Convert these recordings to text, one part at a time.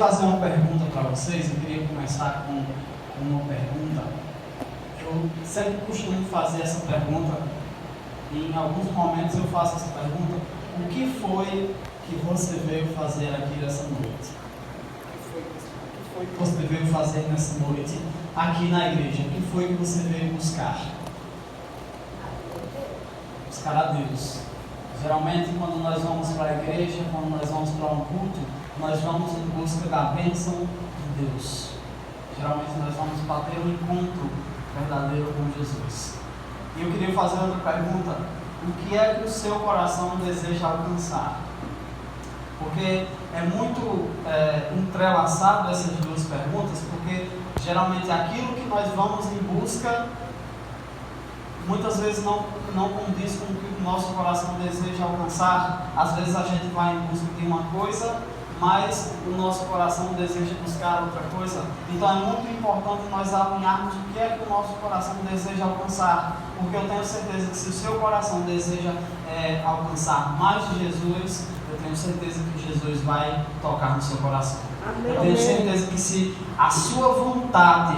Fazer uma pergunta para vocês. Eu queria começar com uma pergunta. Eu sempre costumo fazer essa pergunta e em alguns momentos eu faço essa pergunta: o que foi que você veio fazer aqui nessa noite? O que foi que você veio fazer nessa noite aqui na igreja? O que foi que você veio buscar? Buscar a Deus. Geralmente, quando nós vamos para a igreja, quando nós vamos para um culto, nós vamos em busca da bênção de Deus. Geralmente nós vamos bater um encontro verdadeiro com Jesus. E eu queria fazer outra pergunta: o que é que o seu coração deseja alcançar? Porque é muito entrelaçado essas duas perguntas, porque geralmente aquilo que nós vamos em busca muitas vezes não condiz com o que o nosso coração deseja alcançar. Às vezes a gente vai em busca de uma coisa, mas o nosso coração deseja buscar outra coisa. Então é muito importante nós alinharmos o que é que o nosso coração deseja alcançar, porque eu tenho certeza que se o seu coração deseja alcançar mais de Jesus, eu tenho certeza que Jesus vai tocar no seu coração. Amém. Eu tenho certeza que se a sua vontade,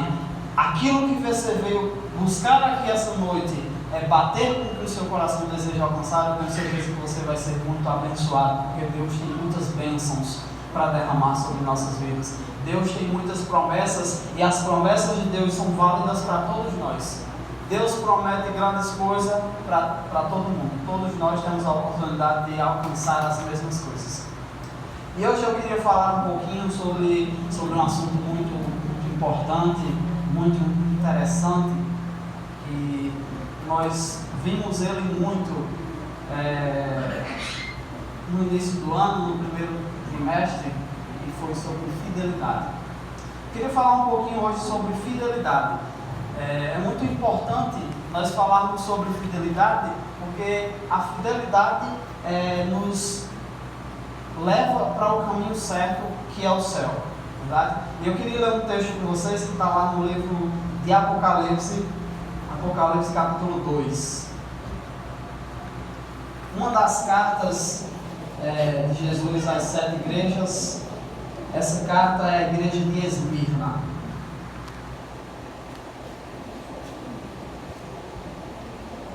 aquilo que você veio buscar aqui essa noite, é bater com o que o seu coração deseja alcançar, eu tenho certeza que você vai ser muito abençoado, porque Deus tem muitas bênçãos para derramar sobre nossas vidas. Deus tem muitas promessas e as promessas de Deus são válidas para todos nós. Deus promete grandes coisas para todo mundo. Todos nós temos a oportunidade de alcançar as mesmas coisas. E hoje eu queria falar um pouquinho sobre um assunto muito importante, muito interessante, e nós vimos ele muito no início do ano, no primeiro trimestre, e foi sobre fidelidade. Queria falar um pouquinho hoje sobre fidelidade. É muito importante nós falarmos sobre fidelidade, porque a fidelidade nos leva para o caminho certo, que é o céu. Verdade? E eu queria ler um texto para vocês que está lá no livro de Apocalipse, Apocalipse capítulo 2. Uma das cartas de Jesus às 7 igrejas, essa carta é a igreja de Esmirna.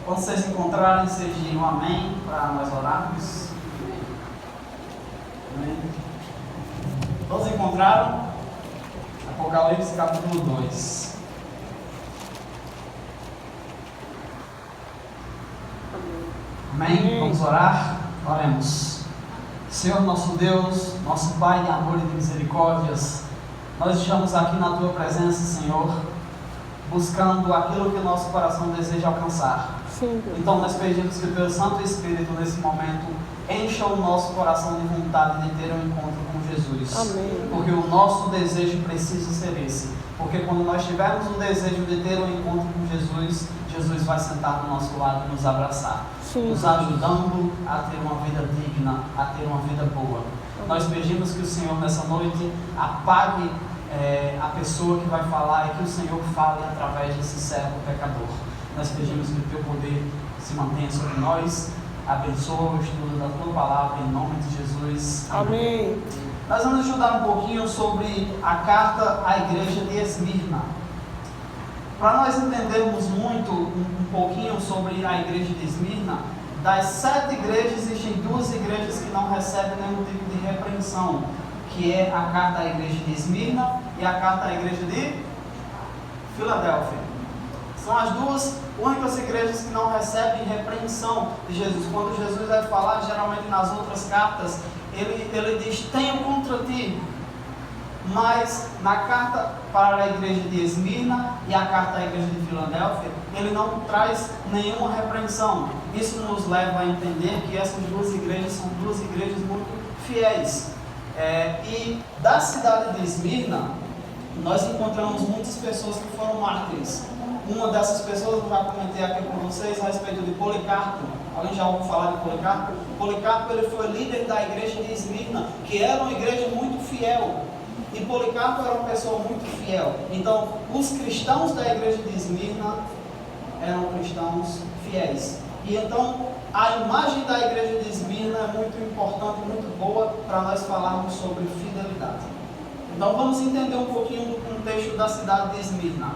Quando vocês encontrarem, vocês digam amém para nós orarmos. Amém. Todos encontraram? Apocalipse capítulo 2. Amém? Vamos orar? Oremos. Senhor nosso Deus, nosso Pai de amor e de misericórdias, nós estamos aqui na Tua presença, Senhor, buscando aquilo que o nosso coração deseja alcançar. Sim. Então nós pedimos que o Teu Santo Espírito nesse momento encha o nosso coração de vontade de ter um encontro com Jesus. Amém. Porque o nosso desejo precisa ser esse. Porque quando nós tivermos o desejo de ter um encontro com Jesus, Jesus vai sentar do nosso lado e nos abraçar. Sim. Nos ajudando a ter uma vida digna, a ter uma vida boa. Amém. Nós pedimos que o Senhor nessa noite apague a pessoa que vai falar e que o Senhor fale através desse servo pecador. Nós pedimos que o Teu poder se mantenha sobre nós. Abençoa o estudo da Tua palavra em nome de Jesus. Amém. Nós vamos estudar um pouquinho sobre a carta à igreja de Esmirna. Para nós entendermos um pouquinho sobre a igreja de Esmirna, das 7 igrejas existem 2 igrejas que não recebem nenhum tipo de repreensão, que é a carta à igreja de Esmirna e a carta à igreja de Filadélfia. São as 2 únicas igrejas que não recebem repreensão de Jesus. Quando Jesus vai falar, geralmente nas outras cartas, ele diz: tenho contra ti. Mas na carta para a igreja de Esmirna e a carta à igreja de Filadélfia, ele não traz nenhuma repreensão. Isso nos leva a entender que essas 2 igrejas são 2 igrejas muito fiéis. E da cidade de Esmirna, nós encontramos muitas pessoas que foram mártires. Uma dessas pessoas eu já comentei aqui com vocês a respeito de Policarpo. Alguém já ouviu falar de Policarpo? Policarpo ele foi líder da igreja de Esmirna, que era uma igreja muito fiel. E Policarpo era uma pessoa muito fiel. Então, os cristãos da igreja de Esmirna eram cristãos fiéis. E então, a imagem da igreja de Esmirna é muito importante, muito boa para nós falarmos sobre fidelidade. Então vamos entender um pouquinho do contexto da cidade de Esmirna.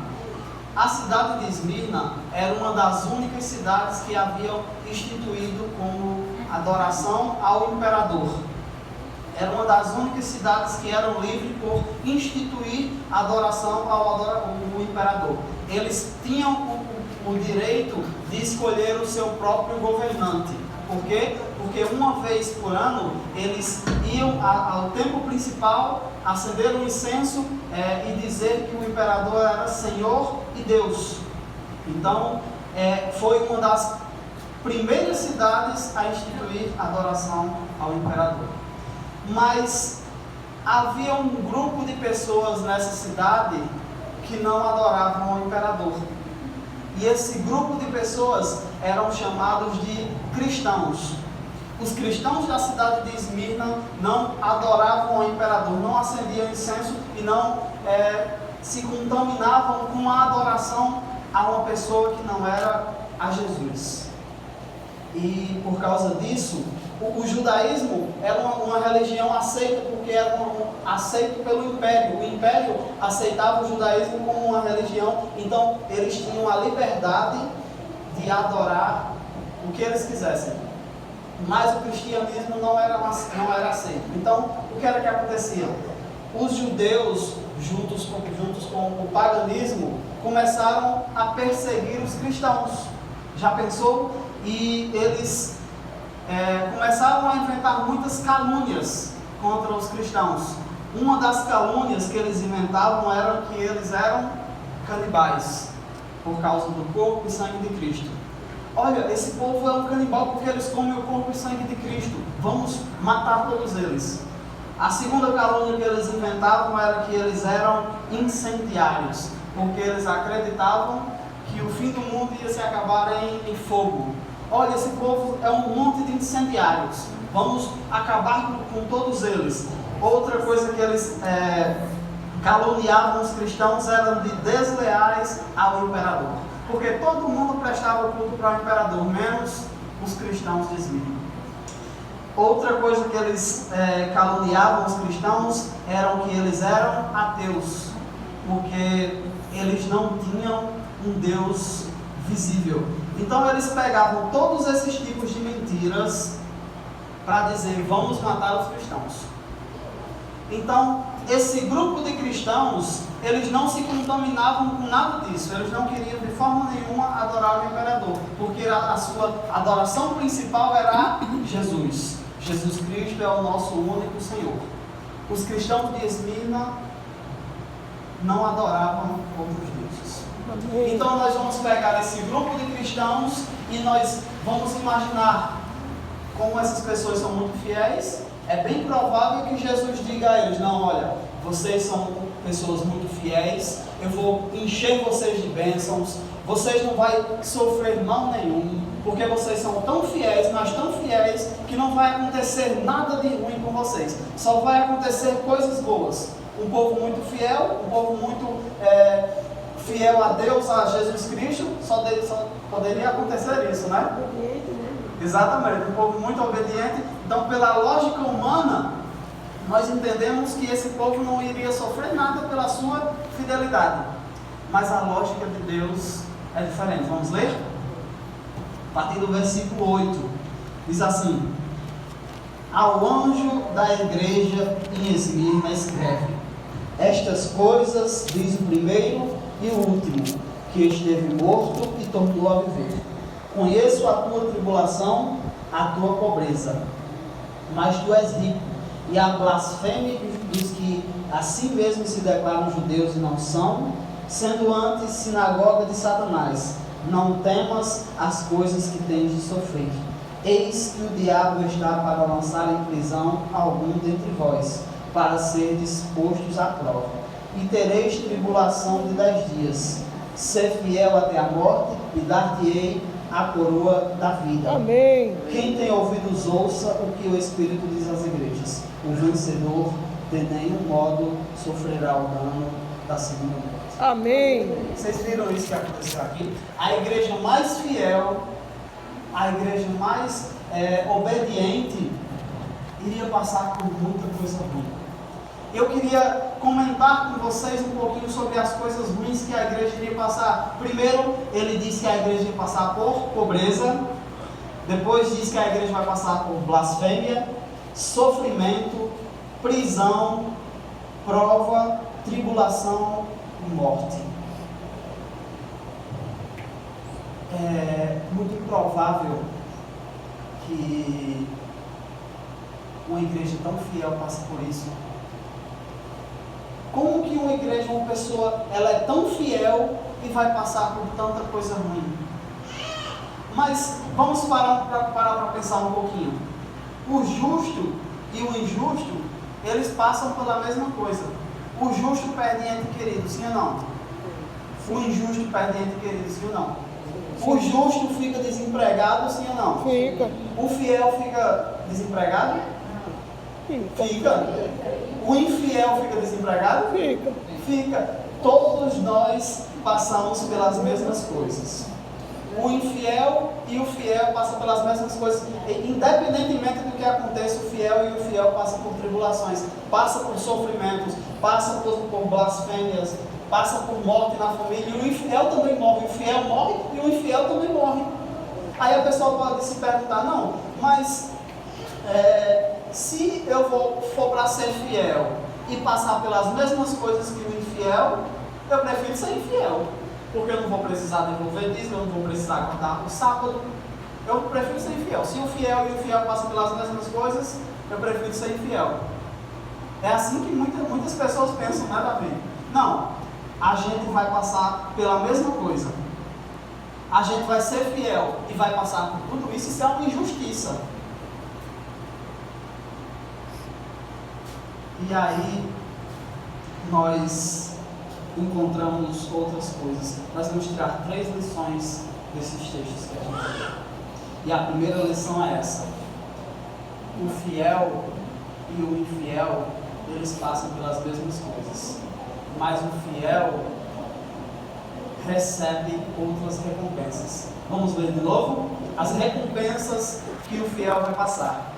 A cidade de Esmirna era uma das únicas cidades que haviam instituído como adoração ao imperador. Era uma das únicas cidades que eram livres por instituir adoração ao imperador. Eles tinham o direito de escolher o seu próprio governante. Por quê? Porque uma vez por ano eles iam ao templo principal, acender um incenso e dizer que o imperador era Senhor e Deus. Então foi uma das primeiras cidades a instituir adoração ao imperador. Mas havia um grupo de pessoas nessa cidade que não adoravam ao imperador. E esse grupo de pessoas eram chamados de cristãos. Os cristãos da cidade de Esmirna não adoravam ao imperador, não acendiam incenso e não se contaminavam com a adoração a uma pessoa que não era a Jesus. E por causa disso, o judaísmo era uma religião aceita, porque era aceito pelo império. O império aceitava o judaísmo como uma religião, então eles tinham a liberdade de adorar o que eles quisessem. Mas o cristianismo não era aceito. Então, o que era que acontecia? Os judeus, juntos com o paganismo, começaram a perseguir os cristãos. Já pensou? E eles começaram a inventar muitas calúnias contra os cristãos. Uma das calúnias que eles inventavam era que eles eram canibais, por causa do corpo e sangue de Cristo. Olha, esse povo é um canibal porque eles comem o corpo e sangue de Cristo. Vamos matar todos eles. A segunda calúnia que eles inventavam era que eles eram incendiários, porque eles acreditavam que o fim do mundo ia se acabar em fogo. Olha, esse povo é um monte de incendiários. Vamos acabar com todos eles. Outra coisa que eles caluniavam os cristãos eram de desleais ao imperador. Porque todo mundo prestava culto para o imperador, menos os cristãos de Esmirna. Outra coisa que eles caluniavam os cristãos eram que eles eram ateus, porque eles não tinham um Deus visível. Então eles pegavam todos esses tipos de mentiras para dizer, vamos matar os cristãos. Então, esse grupo de cristãos, eles não se contaminavam com nada disso. Eles não queriam de forma nenhuma adorar o imperador, porque a sua adoração principal era Jesus. Jesus Cristo é o nosso único Senhor. Os cristãos de Esmirna não adoravam outros deuses. Então nós vamos pegar esse grupo de cristãos e nós vamos imaginar como essas pessoas são muito fiéis. É bem provável que Jesus diga a eles, não, olha, vocês são pessoas muito fiéis, eu vou encher vocês de bênçãos, vocês não vão sofrer mal nenhum, porque vocês são tão fiéis, mas tão fiéis, que não vai acontecer nada de ruim com vocês, só vai acontecer coisas boas. Um povo muito fiel, um povo muito fiel a Deus, a Jesus Cristo, só poderia acontecer isso, né? Exatamente, um povo muito obediente. Então, pela lógica humana, nós entendemos que esse povo não iria sofrer nada pela sua fidelidade. Mas a lógica de Deus é diferente. Vamos ler? A partir do versículo 8, diz assim: ao anjo da igreja em Esmirna escreve: estas coisas diz o primeiro e o último, que esteve morto e tornou a viver. Conheço a tua tribulação, a tua pobreza, mas tu és rico, e a blasfêmia dos que a si mesmos se declaram judeus e não são, sendo antes sinagoga de Satanás. Não temas as coisas que tens de sofrer. Eis que o diabo está para lançar em prisão algum dentre vós, para serdes postos à prova. E tereis tribulação de 10 dias. Ser fiel até a morte, e dar-te-ei a coroa da vida. Amém. Quem tem ouvidos, ouça o que o Espírito diz às igrejas. O vencedor de nenhum modo sofrerá o dano da segunda morte. Amém. Vocês viram isso que aconteceu aqui? A igreja mais fiel, a igreja mais obediente, iria passar por muita coisa ruim. eu queria comentar com vocês um pouquinho sobre as coisas ruins que a igreja iria passar. Primeiro, ele disse que a igreja ia passar por pobreza. Depois disse que a igreja vai passar por blasfêmia, sofrimento, prisão, prova, tribulação e morte. É muito improvável que uma igreja tão fiel passe por isso. Como que uma igreja, uma pessoa, ela é tão fiel e vai passar por tanta coisa ruim? Mas vamos parar para pensar um pouquinho. O justo e o injusto, eles passam pela mesma coisa. O justo perde ente querido, sim ou não? O injusto perde ente querido, sim ou não? O justo fica desempregado, sim ou não? Fica. O fiel fica desempregado? Fica. O infiel fica desempregado? Fica. Fica. Todos nós passamos pelas mesmas coisas. O infiel e o fiel passam pelas mesmas coisas. Independentemente do que aconteça, o fiel e o fiel passam por tribulações, passam por sofrimentos, passam por blasfêmias, passam por morte na família. E o infiel também morre. O fiel morre e o infiel também morre. Aí a pessoa pode se perguntar, não, mas se eu for para ser fiel e passar pelas mesmas coisas que o infiel, eu prefiro ser infiel. Porque eu não vou precisar devolver dízimo, eu não vou precisar guardar o sábado. Eu prefiro ser infiel. Se o fiel e o infiel passam pelas mesmas coisas, eu prefiro ser infiel. É assim que muitas pessoas pensam, nada a ver. Não, a gente vai passar pela mesma coisa. A gente vai ser fiel e vai passar por tudo isso. Isso é uma injustiça. E aí, nós encontramos outras coisas. Nós vamos tirar 3 lições desses textos que a gente lê. E a primeira lição é essa: o fiel e o infiel, eles passam pelas mesmas coisas, mas o fiel recebe outras recompensas. Vamos ler de novo? As recompensas que o fiel vai passar.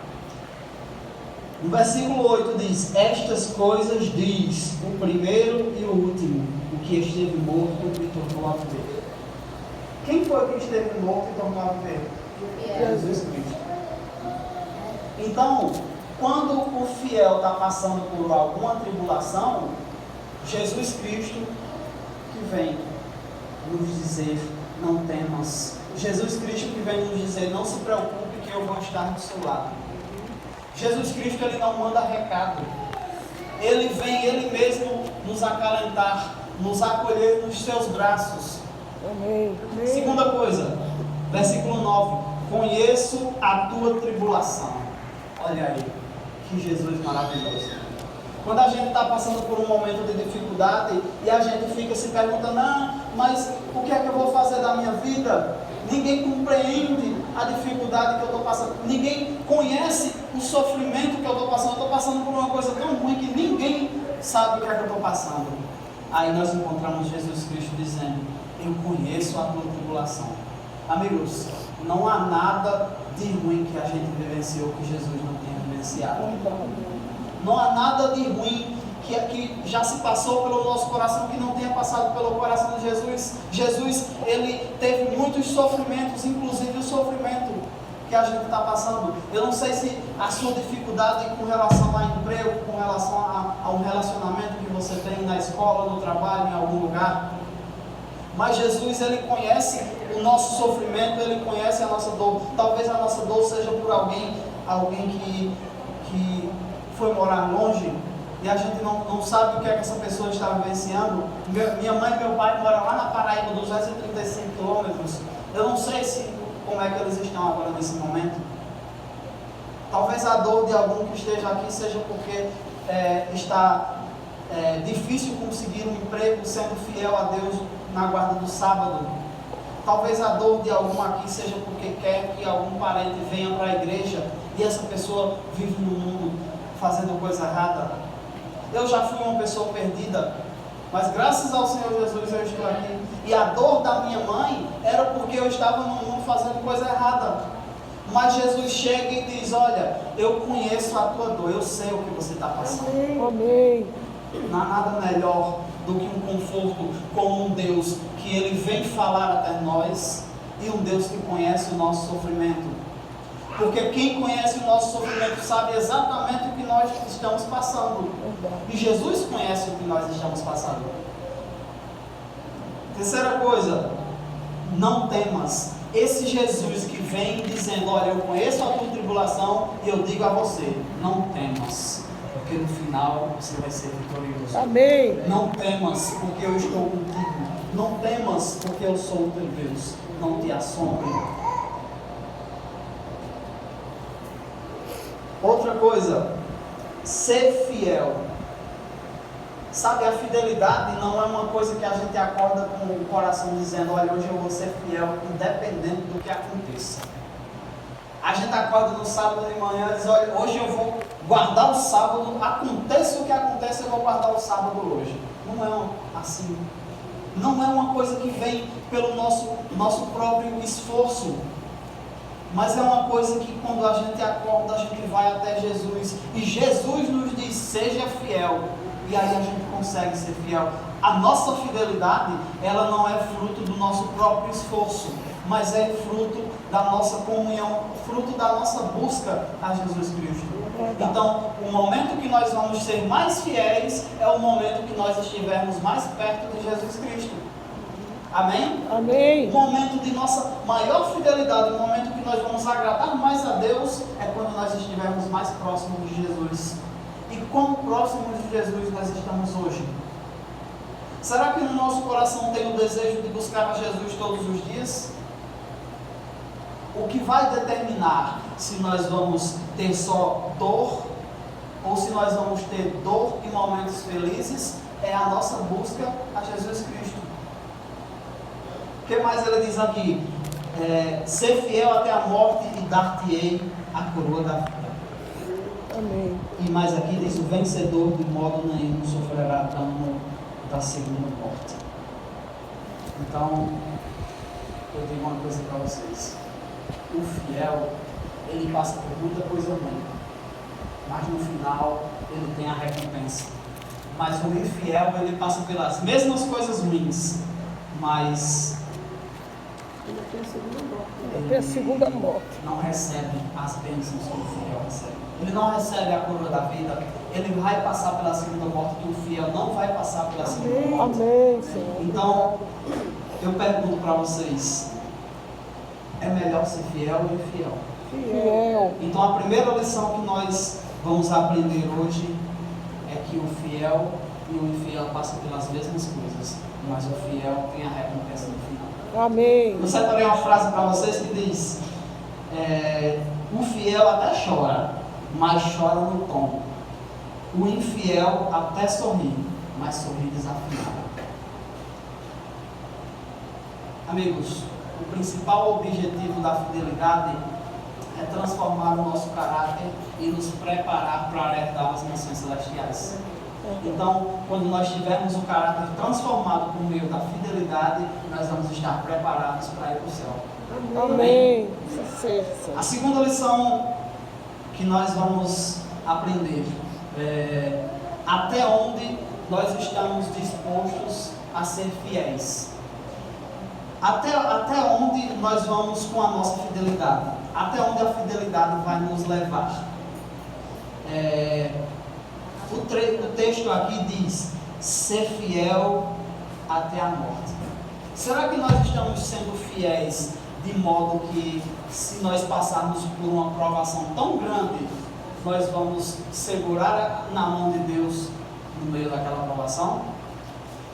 No versículo 8 diz: estas coisas diz o primeiro e o último, o que esteve morto e tornou a viver. Quem foi que esteve morto e tornou a viver? Jesus Cristo. Então, quando o fiel está passando por alguma tribulação, Jesus Cristo que vem nos dizer: não temas. Jesus Cristo que vem nos dizer: não se preocupe que eu vou estar do seu lado. Jesus Cristo, ele não manda recado. Ele vem, ele mesmo nos acalentar, nos acolher nos seus braços. Amém. Segunda coisa, versículo 9: conheço a tua tribulação. Olha aí, que Jesus maravilhoso. Quando a gente está passando por um momento de dificuldade e a gente fica se perguntando: ah, mas o que é que eu vou fazer da minha vida? Ninguém compreende a dificuldade que eu estou passando. Ninguém conhece o sofrimento que eu estou passando. Eu estou passando por uma coisa tão ruim que ninguém sabe o que é que eu estou passando. Aí nós encontramos Jesus Cristo dizendo: eu conheço a tua tribulação. Amigos, não há nada de ruim que a gente vivenciou que Jesus não tenha vivenciado. Não há nada de ruim que já se passou pelo nosso coração que não tenha passado pelo coração de Jesus. Jesus, ele teve muitos sofrimentos, inclusive o sofrimento que a gente está passando. Eu não sei se a sua dificuldade com relação a emprego, com relação a um relacionamento que você tem na escola, no trabalho, em algum lugar. Mas Jesus, ele conhece o nosso sofrimento, ele conhece a nossa dor. Talvez a nossa dor seja por alguém que foi morar longe e a gente não sabe o que é que essa pessoa está vivenciando. Minha mãe e meu pai moram lá na Paraíba, 235 quilômetros. Eu não sei como é que eles estão agora nesse momento. Talvez a dor de algum que esteja aqui seja porque está difícil conseguir um emprego sendo fiel a Deus na guarda do sábado. Talvez a dor de algum aqui seja porque quer que algum parente venha para a igreja e essa pessoa vive no mundo fazendo coisa errada. Eu já fui uma pessoa perdida, mas graças ao Senhor Jesus eu estou aqui. E a dor da minha mãe era porque eu estava no mundo fazendo coisa errada. Mas Jesus chega e diz: olha, eu conheço a tua dor, eu sei o que você está passando. Amém. Não há nada melhor do que um conforto com um Deus que Ele vem falar até nós e um Deus que conhece o nosso sofrimento. Porque quem conhece o nosso sofrimento sabe exatamente o que nós estamos passando. E Jesus conhece o que nós estamos passando. Terceira coisa, não temas. Esse Jesus que vem dizendo: olha, eu conheço a tua tribulação e eu digo a você, não temas, porque no final você vai ser vitorioso. Amém. Não temas, porque eu estou contigo. Não temas, porque eu sou o teu Deus. Não te assombre. Outra coisa, ser fiel. Sabe, a fidelidade não é uma coisa que a gente acorda com o coração dizendo: olha, hoje eu vou ser fiel, independente do que aconteça. A gente acorda no sábado de manhã e diz: olha, hoje eu vou guardar o sábado, aconteça o que aconteça, eu vou guardar o sábado hoje. Não é assim. Não é uma coisa que vem pelo nosso próprio esforço. Mas é uma coisa que quando a gente acorda, a gente vai até Jesus. E Jesus nos diz: seja fiel. E aí a gente consegue ser fiel. A nossa fidelidade, ela não é fruto do nosso próprio esforço, mas é fruto da nossa comunhão, fruto da nossa busca a Jesus Cristo. Então, o momento que nós vamos ser mais fiéis é o momento que nós estivermos mais perto de Jesus Cristo. Amém? Amém. O momento de nossa maior fidelidade, o momento que nós vamos agradar mais a Deus, é quando nós estivermos mais próximos de Jesus. E quão próximos de Jesus nós estamos hoje? Será que no nosso coração tem o desejo de buscar a Jesus todos os dias? O que vai determinar se nós vamos ter só dor ou se nós vamos ter dor e momentos felizes é a nossa busca a Jesus Cristo. O que mais ele diz aqui? Ser fiel até a morte e dar-te-ei a coroa da vida. Amém. E mais aqui diz: o vencedor de modo nenhum sofrerá dano da segunda morte. Então, eu digo uma coisa para vocês: o fiel, ele passa por muita coisa ruim, mas no final ele tem a recompensa. Mas o infiel, ele passa pelas mesmas coisas ruins, mas Ele tem a segunda morte. não recebe as bênçãos que o fiel recebe. Ele não recebe a coroa da vida. Ele vai passar pela segunda morte, que o fiel não vai passar pela segunda morte. Amém, Senhor. Então, eu pergunto para vocês: é melhor ser fiel ou infiel? Fiel. Então, a primeira lição que nós vamos aprender hoje é que o fiel e o infiel passam pelas mesmas coisas, mas o fiel tem a recompensa no final. Amém. Eu separei uma frase para vocês que diz: o fiel até chora, mas chora no tom. O infiel até sorri, mas sorri desafinado. Amigos, o principal objetivo da fidelidade é transformar o nosso caráter e nos preparar para herdar as nações celestiais. Então, quando nós tivermos o caráter transformado por meio da fidelidade, nós vamos estar preparados para ir para o céu. Amém. Seja, Senhor. A segunda lição que nós vamos aprender é até onde nós estamos dispostos a ser fiéis. Até onde nós vamos com a nossa fidelidade? Até onde a fidelidade vai nos levar? O texto aqui diz: ser fiel até a morte. Será que nós estamos sendo fiéis de modo que, se nós passarmos por uma provação tão grande, nós vamos segurar na mão de Deus no meio daquela provação?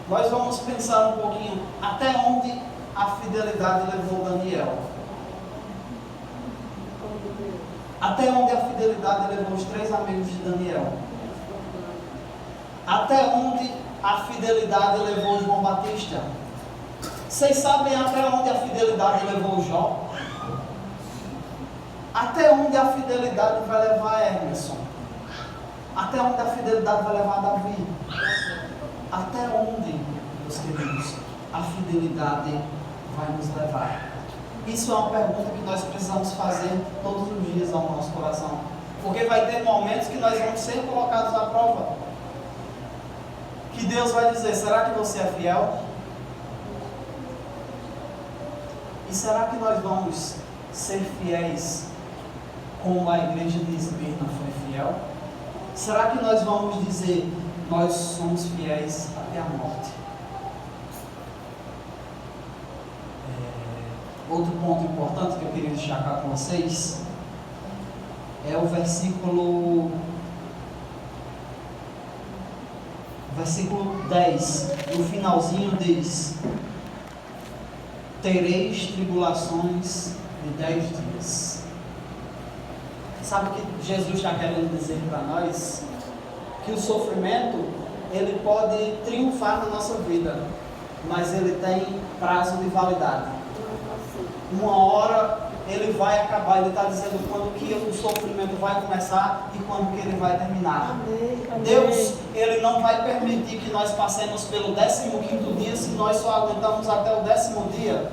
Nós vamos pensar um pouquinho até onde a fidelidade levou Daniel. Até onde a fidelidade levou os 3 amigos de Daniel. Até onde a fidelidade levou João Batista. Vocês sabem até onde a fidelidade levou Jó? Até onde a fidelidade vai levar Emerson? Até onde a fidelidade vai levar Davi? Até onde, meus queridos, a fidelidade vai nos levar? Isso é uma pergunta que nós precisamos fazer todos os dias ao nosso coração. Porque vai ter momentos que nós vamos ser colocados à prova. Que Deus vai dizer, será que você é fiel? E será que nós vamos ser fiéis como a igreja de Esmirna foi fiel? Será que nós vamos dizer, nós somos fiéis até a morte? Outro ponto importante que eu queria destacar com vocês é o versículo 10, no finalzinho diz: tereis tribulações de 10 dias. Sabe o que Jesus está querendo dizer para nós? Que o sofrimento, ele pode triunfar na nossa vida, mas ele tem prazo de validade. Uma hora ele vai acabar. Ele está dizendo quando que o sofrimento vai começar e quando que ele vai terminar. Amém. Deus, ele não vai permitir que nós passemos pelo 15º dia se nós só aguentamos até o 10º dia.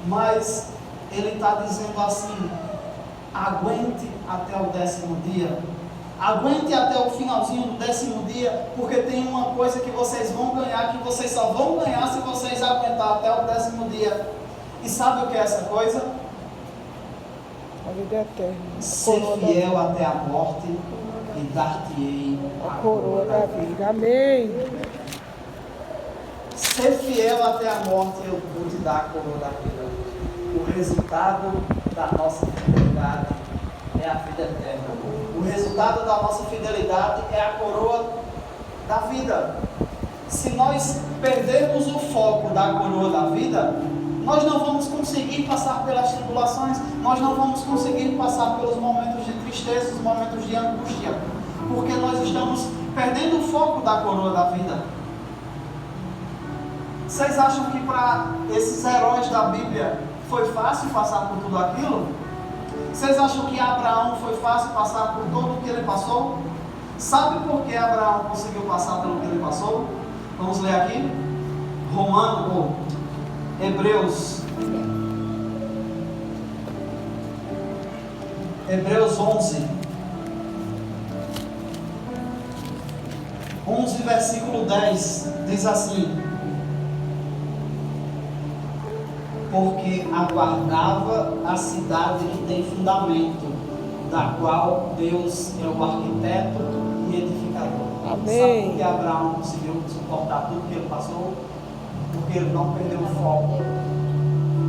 Mas ele está dizendo assim: aguente até o 10º dia. Aguente até o finalzinho do 10º dia, porque tem uma coisa que vocês vão ganhar, que vocês só vão ganhar se vocês aguentar até o 10º dia. E sabe o que é essa coisa? A vida eterna. Ser fiel até a morte e dar-te-ei A coroa da vida. Amém. Ser fiel até a morte, eu vou te dar a coroa da vida. O resultado da nossa fidelidade é a vida eterna. O resultado da nossa fidelidade é a coroa da vida. Se nós perdermos o foco da coroa da vida, nós não vamos conseguir passar pelas tribulações, nós não vamos conseguir passar pelos momentos de tristeza, os momentos de angústia, porque nós estamos perdendo o foco da coroa da vida. Vocês acham que para esses heróis da Bíblia foi fácil passar por tudo aquilo? Vocês acham que Abraão foi fácil passar por tudo o que ele passou? Sabe por que Abraão conseguiu passar pelo que ele passou? Vamos ler aqui? Hebreus 11 versículo 10 diz assim: porque aguardava a cidade que tem fundamento, da qual Deus é o arquiteto e edificador. Amém. Sabe por que Abraão conseguiu suportar tudo que ele passou? Porque ele não perdeu o foco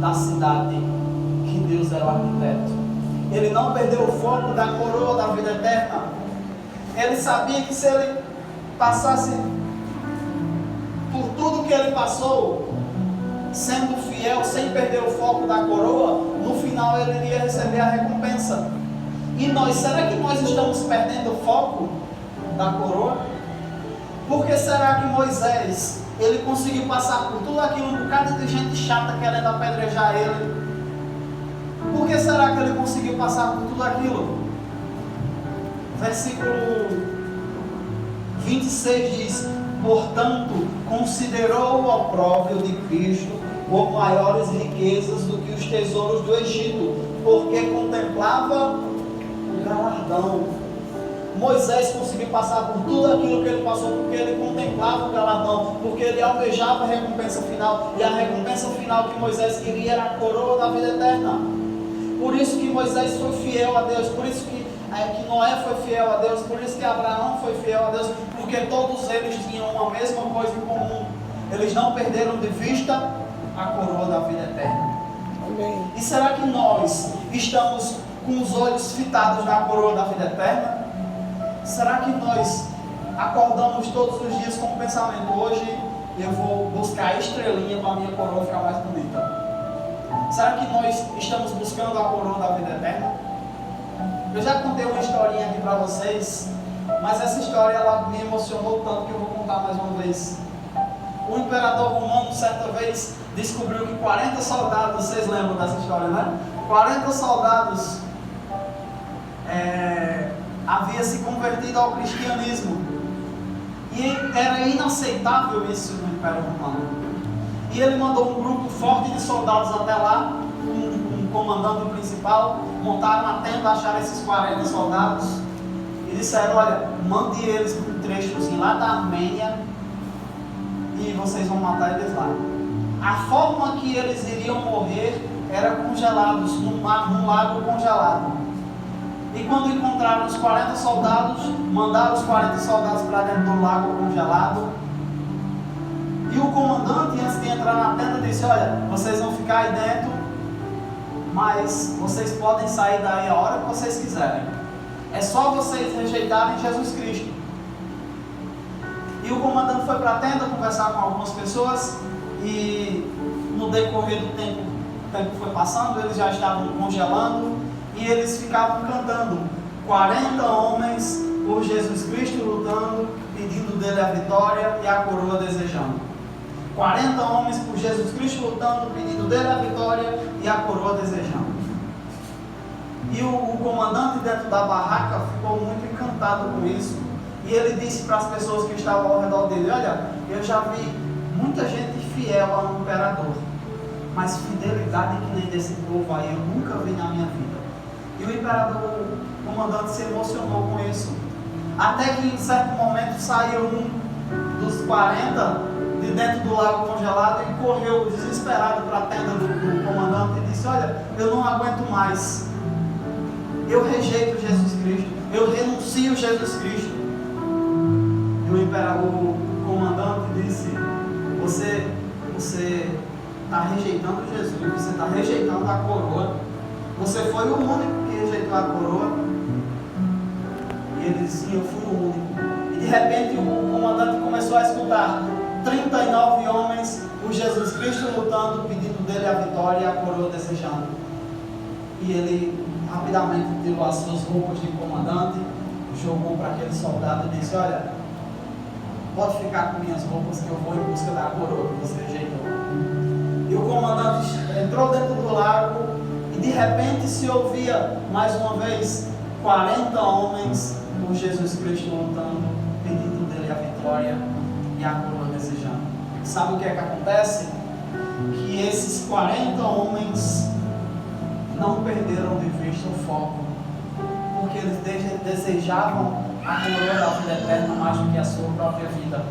da cidade que Deus era o arquiteto. Ele não perdeu o foco da coroa da vida eterna. Ele sabia que se ele passasse por tudo que ele passou, sendo fiel, sem perder o foco da coroa, no final ele iria receber a recompensa. E nós, será que nós estamos perdendo o foco da coroa? Por que será que Moisés, ele conseguiu passar por tudo aquilo, um bocado de gente chata querendo apedrejar ele? Por que será que ele conseguiu passar por tudo aquilo? Versículo 26 diz: portanto, considerou o opróbrio de Cristo por maiores riquezas do que os tesouros do Egito, porque contemplava o galardão. Moisés conseguiu passar por tudo aquilo que ele passou, porque ele contemplava o galardão, porque ele almejava a recompensa final, e a recompensa final que Moisés queria era a coroa da vida eterna. Por isso que Moisés foi fiel a Deus, por isso que Noé foi fiel a Deus, por isso que Abraão foi fiel a Deus, porque todos eles tinham uma mesma coisa em comum: eles não perderam de vista a coroa da vida eterna. Amém. E será que nós estamos com os olhos fitados na coroa da vida eterna? Será que nós acordamos todos os dias com o pensamento: hoje eu vou buscar a estrelinha para a minha coroa ficar mais bonita? Será que nós estamos buscando a coroa da vida eterna? Eu já contei uma historinha aqui para vocês, mas essa história ela me emocionou tanto que eu vou contar mais uma vez. O imperador romano, certa vez, descobriu que 40 soldados, vocês lembram dessa história, né? 40 soldados havia se convertido ao cristianismo. E era inaceitável isso no Império Romano. E ele mandou um grupo forte de soldados até lá, um comandante principal, montaram uma tenda, acharam esses 40 soldados e disseram: olha, mande eles para um trechozinho lá da Armênia e vocês vão matar eles lá. A forma que eles iriam morrer era congelados, num lago congelado. E quando encontraram os 40 soldados, mandaram os 40 soldados para dentro do lago congelado. E o comandante, antes de entrar na tenda, disse: olha, vocês vão ficar aí dentro, mas vocês podem sair daí a hora que vocês quiserem. É só vocês rejeitarem Jesus Cristo. E o comandante foi para a tenda conversar com algumas pessoas, e no decorrer do tempo, o tempo foi passando, eles já estavam congelando, e eles ficavam cantando: 40 homens por Jesus Cristo lutando, pedindo dele a vitória e a coroa desejando. 40 homens por Jesus Cristo lutando, pedindo dele a vitória e a coroa desejando. E o comandante dentro da barraca ficou muito encantado com isso. E ele disse para as pessoas que estavam ao redor dele: olha, eu já vi muita gente fiel ao imperador, mas fidelidade que nem desse povo aí eu nunca vi na minha vida. E o imperador, o comandante, se emocionou com isso. Até que em certo momento saiu um dos 40 de dentro do lago congelado e correu desesperado para a tenda do comandante e disse: olha, eu não aguento mais, eu rejeito Jesus Cristo, eu renuncio Jesus Cristo. E o imperador, o comandante, disse: você está rejeitando Jesus, você está rejeitando a coroa, você foi o único que rejeitou a coroa. E ele disse: sim, eu fui o único. E de repente o comandante começou a escutar 39 homens por Jesus Cristo lutando, pedindo dele a vitória e a coroa desejando. E ele rapidamente tirou as suas roupas de comandante, jogou para aquele soldado e disse: olha, pode ficar com minhas roupas que eu vou em busca da coroa que você rejeitou. E o comandante entrou dentro do lago e de repente se ouvia mais uma vez 40 homens por Jesus Cristo lutando, pedindo dele a vitória e a coroa desejando. Sabe o que é que acontece? Que esses 40 homens não perderam de vista o foco, porque eles desejavam a coroa da vida eterna mais do que a sua própria vida.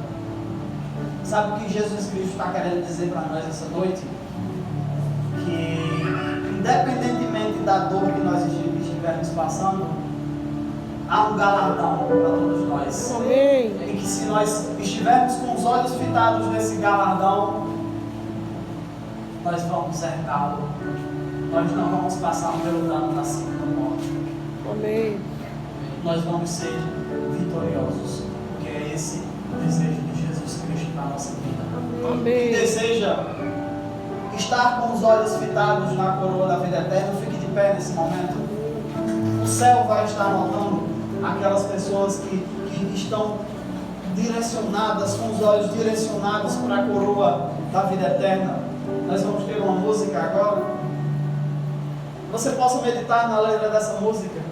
Sabe o que Jesus Cristo está querendo dizer para nós essa noite? Que independentemente da dor que nós estivermos passando, há um galardão para todos nós. Amém. E que se nós estivermos com os olhos fitados nesse galardão, nós vamos herdá-lo. Nós não vamos passar pelo dano da segunda morte. Amém. Nós vamos ser vitoriosos, porque é esse o desejo de Jesus Cristo para a nossa vida. Amém. Quem deseja estar com os olhos fitados na coroa da vida eterna, fique de pé nesse momento. O céu vai estar notando aquelas pessoas que estão direcionadas, com os olhos direcionados para a coroa da vida eterna. Nós vamos ter uma música agora. Você possa meditar na letra dessa música.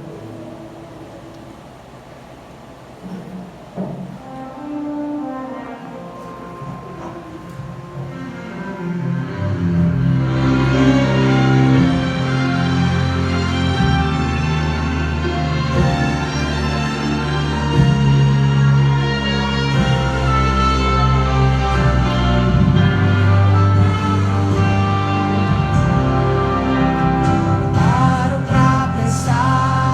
Paro pra pensar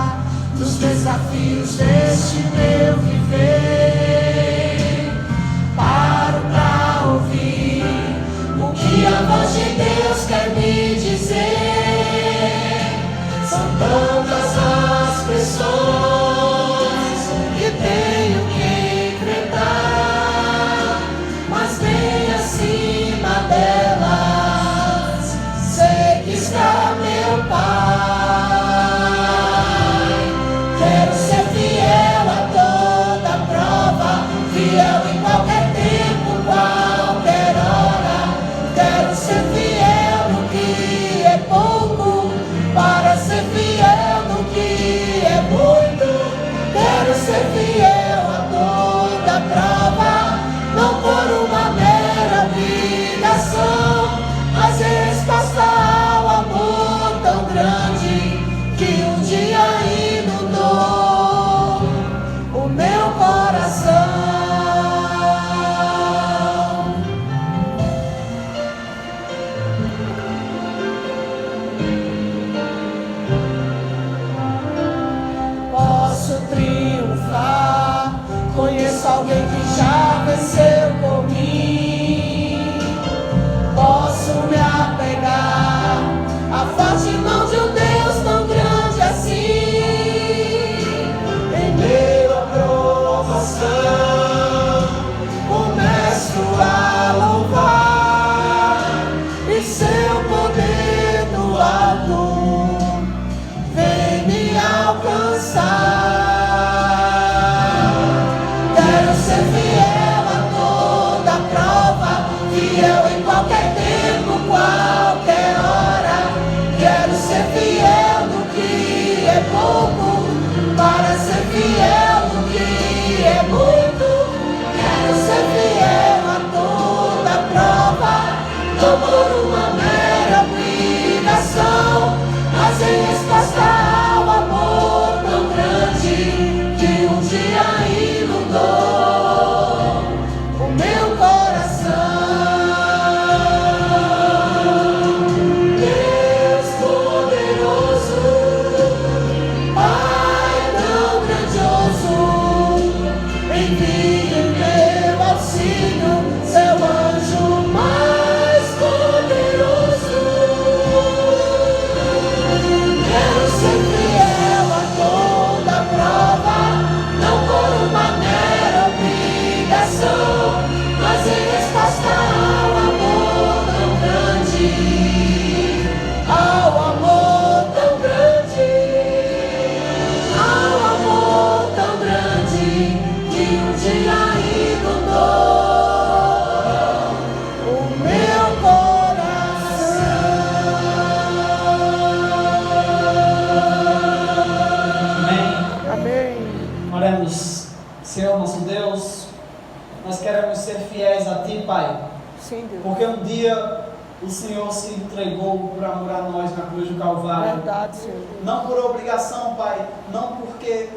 Nós queremos ser fiéis a Ti, Pai, Sim, Deus. porque um dia o Senhor se entregou por amor a nós na cruz do Calvário. Verdade, Senhor. Não por obrigação, Pai, não porque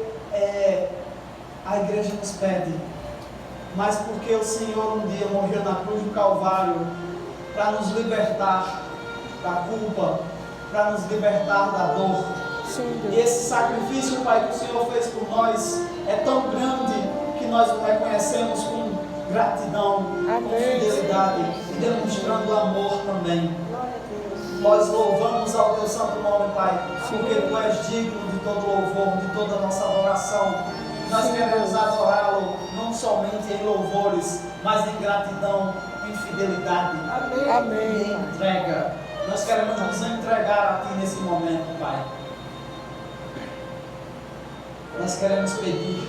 a igreja nos pede, mas porque o Senhor um dia morreu na cruz do Calvário para nos libertar da culpa, para nos libertar da dor. Sim, E Deus. esse sacrifício, Pai, que o Senhor fez por nós é tão grande que nós o reconhecemos com gratidão, com Amém. fidelidade e demonstrando amor também. Nós louvamos ao Teu santo nome, Pai, porque Tu és digno de todo louvor, de toda a nossa adoração. Nós queremos adorá-lo não somente em louvores, mas em gratidão, em fidelidade, Amém. em entrega. Nós queremos nos entregar a Ti nesse momento, Pai. Nós queremos pedir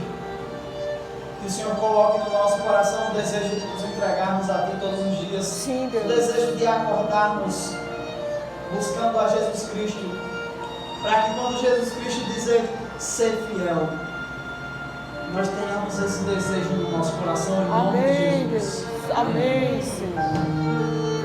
que o Senhor coloque no nosso coração o desejo de nos entregarmos a Ti todos os dias. Sim, O Deus. desejo de acordarmos buscando a Jesus Cristo, para que quando Jesus Cristo dizer ser fiel, nós tenhamos esse desejo no nosso coração em nome de Amém, Jesus. Deus. Amém, Senhor.